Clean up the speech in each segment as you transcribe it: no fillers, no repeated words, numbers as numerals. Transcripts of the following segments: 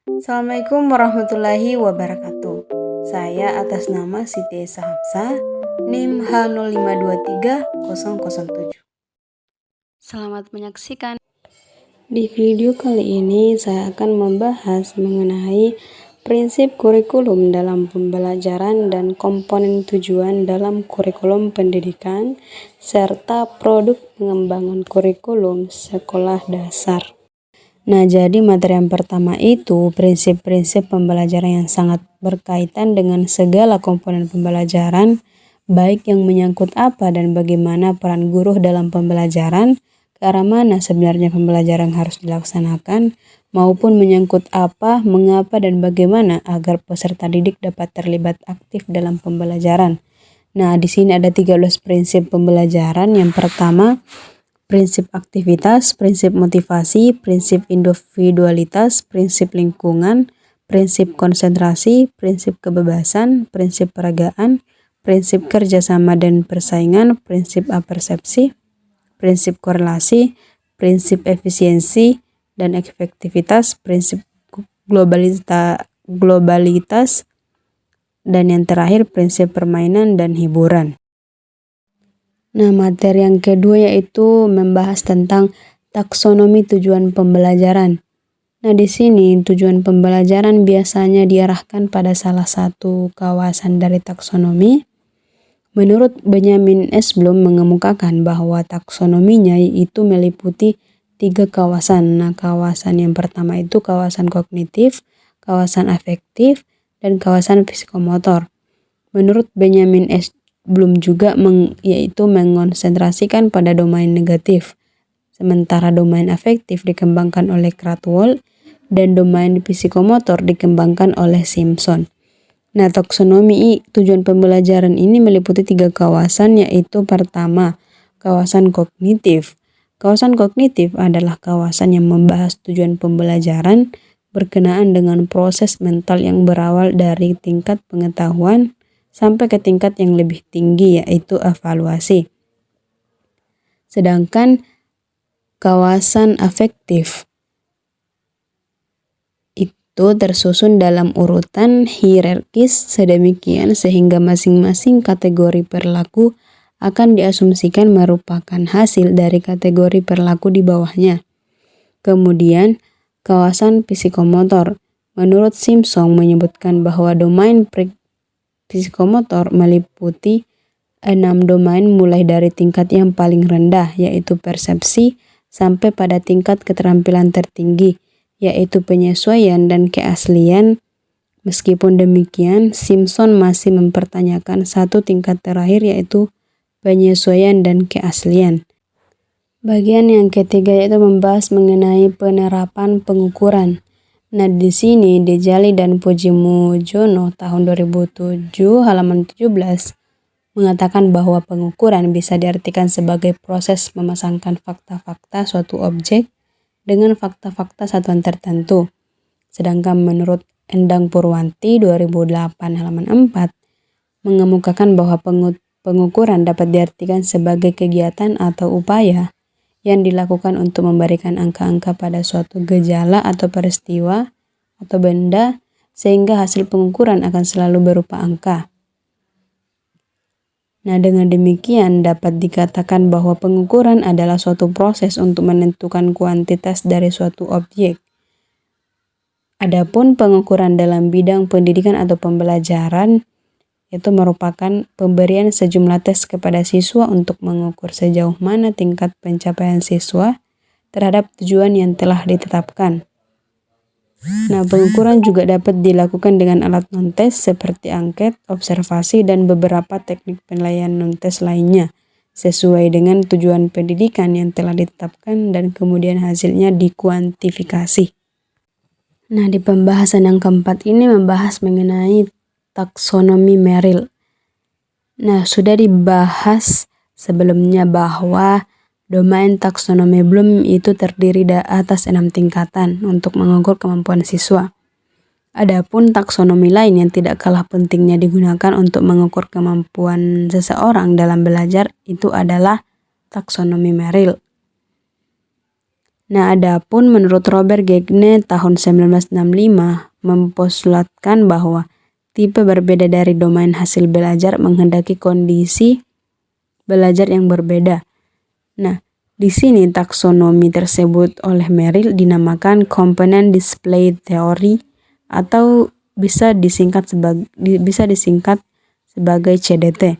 Assalamualaikum warahmatullahi wabarakatuh. Saya atas nama Siti Esa Hafsah, NIM H0523007. Selamat menyaksikan. Di video kali ini saya akan membahas mengenai prinsip kurikulum dalam pembelajaran dan komponen tujuan dalam kurikulum pendidikan serta produk pengembangan kurikulum sekolah dasar. Nah, jadi materi yang pertama itu prinsip-prinsip pembelajaran yang sangat berkaitan dengan segala komponen pembelajaran, baik yang menyangkut apa dan bagaimana peran guru dalam pembelajaran, ke arah mana sebenarnya pembelajaran harus dilaksanakan, maupun menyangkut apa, mengapa, dan bagaimana agar peserta didik dapat terlibat aktif dalam pembelajaran. Nah, di sini ada 13 prinsip pembelajaran. Yang pertama, prinsip aktivitas, prinsip motivasi, prinsip individualitas, prinsip lingkungan, prinsip konsentrasi, prinsip kebebasan, prinsip peragaan, prinsip kerjasama dan persaingan, prinsip apersepsi, prinsip korelasi, prinsip efisiensi dan efektivitas, prinsip globalitas, dan yang terakhir prinsip permainan dan hiburan. Nah, materi yang kedua yaitu membahas tentang taksonomi tujuan pembelajaran. Nah, di sini tujuan pembelajaran biasanya diarahkan pada salah satu kawasan dari taksonomi. Menurut Benjamin S. Bloom mengemukakan bahwa taksonominya itu meliputi 3 kawasan. Nah, kawasan yang pertama itu kawasan kognitif, kawasan afektif, dan kawasan psikomotor. Menurut Benjamin S. Bloom juga yaitu mengonsentrasikan pada domain negatif, sementara domain afektif dikembangkan oleh Krathwohl dan domain psikomotor dikembangkan oleh Simpson. Nah, taksonomi tujuan pembelajaran ini meliputi 3 kawasan, yaitu pertama, kawasan kognitif. Kawasan kognitif adalah kawasan yang membahas tujuan pembelajaran berkenaan dengan proses mental yang berawal dari tingkat pengetahuan sampai ke tingkat yang lebih tinggi, yaitu evaluasi. Sedangkan kawasan afektif itu tersusun dalam urutan hierarkis sedemikian sehingga masing-masing kategori perilaku akan diasumsikan merupakan hasil dari kategori perilaku di bawahnya. Kemudian, kawasan psikomotor. Menurut Simpson menyebutkan bahwa domain psikomotor meliputi 6 domain mulai dari tingkat yang paling rendah, yaitu persepsi, sampai pada tingkat keterampilan tertinggi, yaitu penyesuaian dan keaslian. Meskipun demikian, Simpson masih mempertanyakan satu tingkat terakhir, yaitu penyesuaian dan keaslian. Bagian yang ketiga yaitu membahas mengenai penerapan pengukuran. Nah, di sini Dejali dan Pujimujono tahun 2007 halaman 17 mengatakan bahwa pengukuran bisa diartikan sebagai proses memasangkan fakta-fakta suatu objek dengan fakta-fakta satuan tertentu. Sedangkan menurut Endang Purwanti 2008 halaman 4 mengemukakan bahwa pengukuran dapat diartikan sebagai kegiatan atau upaya yang dilakukan untuk memberikan angka-angka pada suatu gejala atau peristiwa atau benda sehingga hasil pengukuran akan selalu berupa angka. Nah, dengan demikian dapat dikatakan bahwa pengukuran adalah suatu proses untuk menentukan kuantitas dari suatu objek. Adapun pengukuran dalam bidang pendidikan atau pembelajaran itu merupakan pemberian sejumlah tes kepada siswa untuk mengukur sejauh mana tingkat pencapaian siswa terhadap tujuan yang telah ditetapkan. Nah, pengukuran juga dapat dilakukan dengan alat non-tes seperti angket, observasi, dan beberapa teknik penilaian non-tes lainnya sesuai dengan tujuan pendidikan yang telah ditetapkan dan kemudian hasilnya dikuantifikasi. Nah, di pembahasan yang keempat ini membahas mengenai taksonomi Merrill. Nah, sudah dibahas sebelumnya bahwa domain taksonomi Bloom itu terdiri atas 6 tingkatan untuk mengukur kemampuan siswa. Adapun taksonomi lain yang tidak kalah pentingnya digunakan untuk mengukur kemampuan seseorang dalam belajar itu adalah taksonomi Merrill. Nah, adapun menurut Robert Gagne tahun 1965 mempostulatkan bahwa tipe berbeda dari domain hasil belajar menghendaki kondisi belajar yang berbeda. Nah, di sini taksonomi tersebut oleh Merrill dinamakan Component Display Theory atau bisa disingkat sebagai CDT.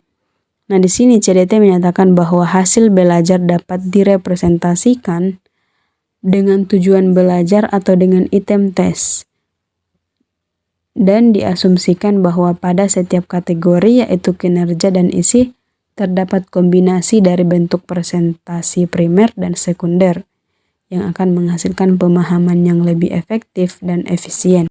Nah, di sini CDT menyatakan bahwa hasil belajar dapat direpresentasikan dengan tujuan belajar atau dengan item tes. Dan diasumsikan bahwa pada setiap kategori yaitu kinerja dan isi terdapat kombinasi dari bentuk presentasi primer dan sekunder yang akan menghasilkan pemahaman yang lebih efektif dan efisien.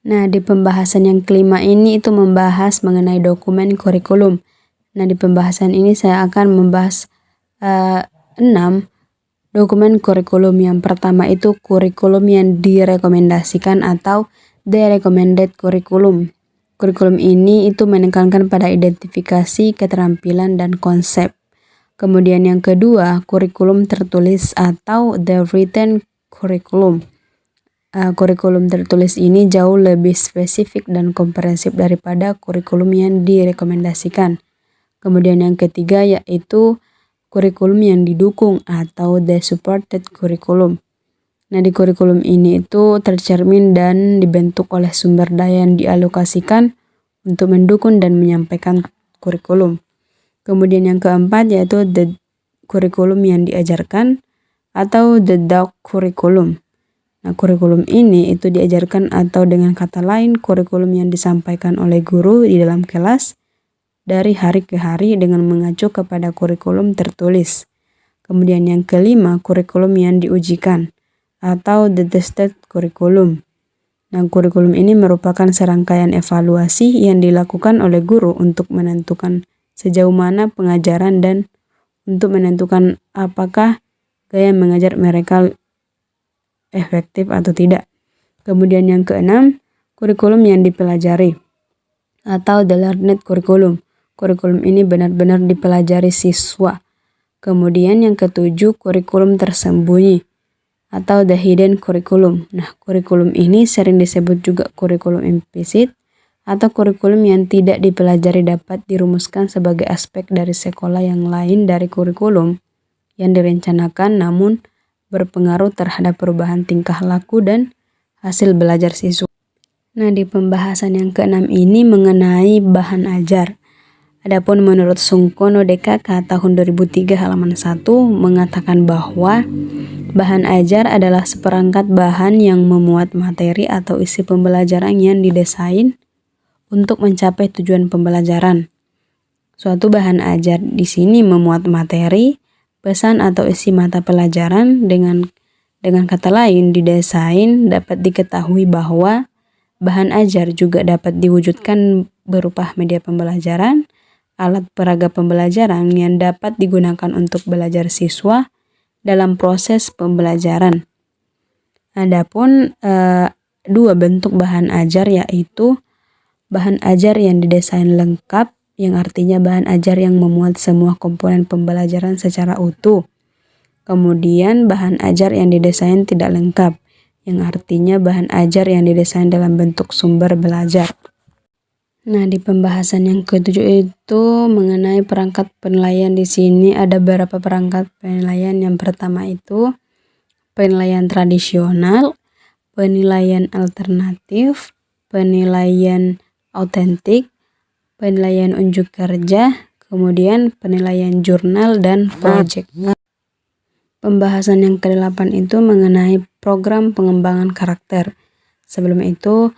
Nah, di pembahasan yang kelima ini itu membahas mengenai dokumen kurikulum. Nah, di pembahasan ini saya akan membahas 6 dokumen kurikulum. Yang pertama itu kurikulum yang direkomendasikan atau the recommended curriculum. Kurikulum ini itu menekankan pada identifikasi, keterampilan, dan konsep. Kemudian yang kedua, kurikulum tertulis atau the written curriculum. Kurikulum tertulis ini jauh lebih spesifik dan komprehensif daripada kurikulum yang direkomendasikan. Kemudian yang ketiga yaitu kurikulum yang didukung atau the supported curriculum. Nah, di kurikulum ini itu tercermin dan dibentuk oleh sumber daya yang dialokasikan untuk mendukung dan menyampaikan kurikulum. Kemudian yang keempat yaitu the kurikulum yang diajarkan atau the taught curriculum. Nah, kurikulum ini itu diajarkan atau dengan kata lain kurikulum yang disampaikan oleh guru di dalam kelas dari hari ke hari dengan mengacu kepada kurikulum tertulis. Kemudian yang kelima, kurikulum yang diujikan atau the tested curriculum. Nah, kurikulum ini merupakan serangkaian evaluasi yang dilakukan oleh guru untuk menentukan sejauh mana pengajaran dan untuk menentukan apakah gaya mengajar mereka efektif atau tidak. Kemudian yang keenam, kurikulum yang dipelajari atau the learned curriculum. Kurikulum ini benar-benar dipelajari siswa. Kemudian yang ketujuh, kurikulum tersembunyi atau the hidden curriculum. Nah, kurikulum ini sering disebut juga kurikulum implisit atau kurikulum yang tidak dipelajari dapat dirumuskan sebagai aspek dari sekolah yang lain dari kurikulum yang direncanakan namun berpengaruh terhadap perubahan tingkah laku dan hasil belajar siswa. Nah, di pembahasan yang keenam ini mengenai bahan ajar. Adapun menurut Sungkono DKK tahun 2003 halaman 1 mengatakan bahwa bahan ajar adalah seperangkat bahan yang memuat materi atau isi pembelajaran yang didesain untuk mencapai tujuan pembelajaran. Suatu bahan ajar di sini memuat materi, pesan atau isi mata pelajaran dengan kata lain didesain dapat diketahui bahwa bahan ajar juga dapat diwujudkan berupa media pembelajaran, alat peraga pembelajaran yang dapat digunakan untuk belajar siswa dalam proses pembelajaran. Adapun dua bentuk bahan ajar yaitu bahan ajar yang didesain lengkap, yang artinya bahan ajar yang memuat semua komponen pembelajaran secara utuh. Kemudian bahan ajar yang didesain tidak lengkap, yang artinya bahan ajar yang didesain dalam bentuk sumber belajar. Nah, di pembahasan yang ketujuh itu mengenai perangkat penilaian. Di sini ada beberapa perangkat penilaian. Yang pertama itu penilaian tradisional, penilaian alternatif, penilaian autentik, penilaian unjuk kerja, kemudian penilaian jurnal dan proyek. Pembahasan yang ke-8 itu mengenai program pengembangan karakter. Sebelum itu,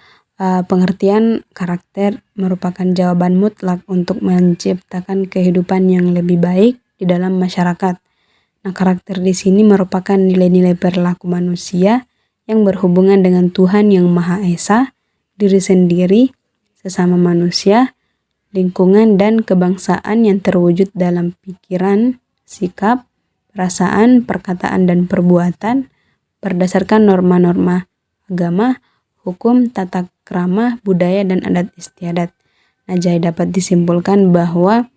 pengertian karakter merupakan jawaban mutlak untuk menciptakan kehidupan yang lebih baik di dalam masyarakat. Nah, karakter di sini merupakan nilai-nilai perilaku manusia yang berhubungan dengan Tuhan yang Maha Esa, diri sendiri, sesama manusia, lingkungan, dan kebangsaan yang terwujud dalam pikiran, sikap, perasaan, perkataan, dan perbuatan berdasarkan norma-norma agama, hukum, tata krama, budaya, dan adat istiadat. Nah, jadi dapat disimpulkan bahwa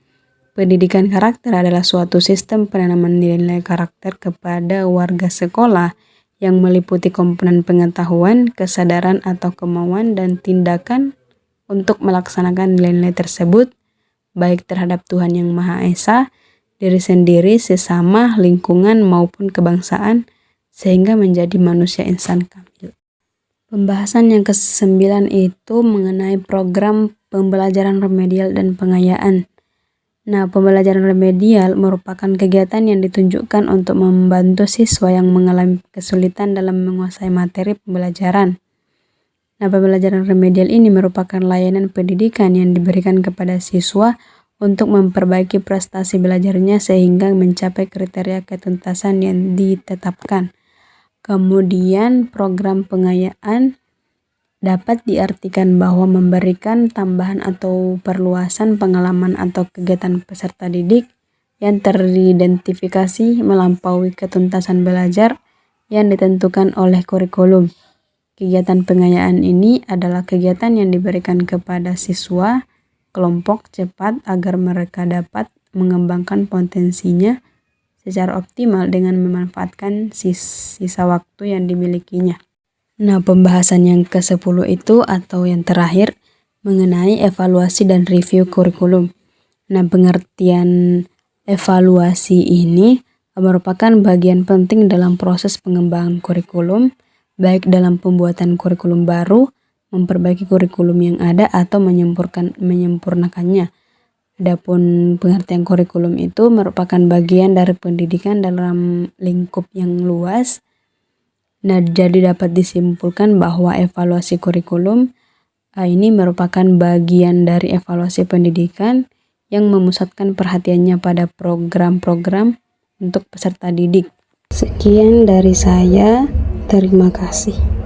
pendidikan karakter adalah suatu sistem penanaman nilai-nilai karakter kepada warga sekolah yang meliputi komponen pengetahuan, kesadaran atau kemauan, dan tindakan untuk melaksanakan nilai-nilai tersebut, baik terhadap Tuhan Yang Maha Esa, diri sendiri, sesama, lingkungan, maupun kebangsaan, sehingga menjadi manusia insan kamil. Pembahasan yang ke-9 itu mengenai program pembelajaran remedial dan pengayaan. Nah, pembelajaran remedial merupakan kegiatan yang ditunjukkan untuk membantu siswa yang mengalami kesulitan dalam menguasai materi pembelajaran. Nah, pembelajaran remedial ini merupakan layanan pendidikan yang diberikan kepada siswa untuk memperbaiki prestasi belajarnya sehingga mencapai kriteria ketuntasan yang ditetapkan. Kemudian, program pengayaan dapat diartikan bahwa memberikan tambahan atau perluasan pengalaman atau kegiatan peserta didik yang teridentifikasi melampaui ketuntasan belajar yang ditentukan oleh kurikulum. Kegiatan pengayaan ini adalah kegiatan yang diberikan kepada siswa kelompok cepat agar mereka dapat mengembangkan potensinya secara optimal dengan memanfaatkan sisa waktu yang dimilikinya. Nah, pembahasan yang ke-10 itu atau yang terakhir mengenai evaluasi dan review kurikulum. Nah, pengertian evaluasi ini merupakan bagian penting dalam proses pengembangan kurikulum, baik dalam pembuatan kurikulum baru, memperbaiki kurikulum yang ada, atau menyempurnakannya. Adapun pengertian kurikulum itu merupakan bagian dari pendidikan dalam lingkup yang luas. Nah, jadi dapat disimpulkan bahwa evaluasi kurikulum ini merupakan bagian dari evaluasi pendidikan yang memusatkan perhatiannya pada program-program untuk peserta didik. Sekian dari saya, terima kasih.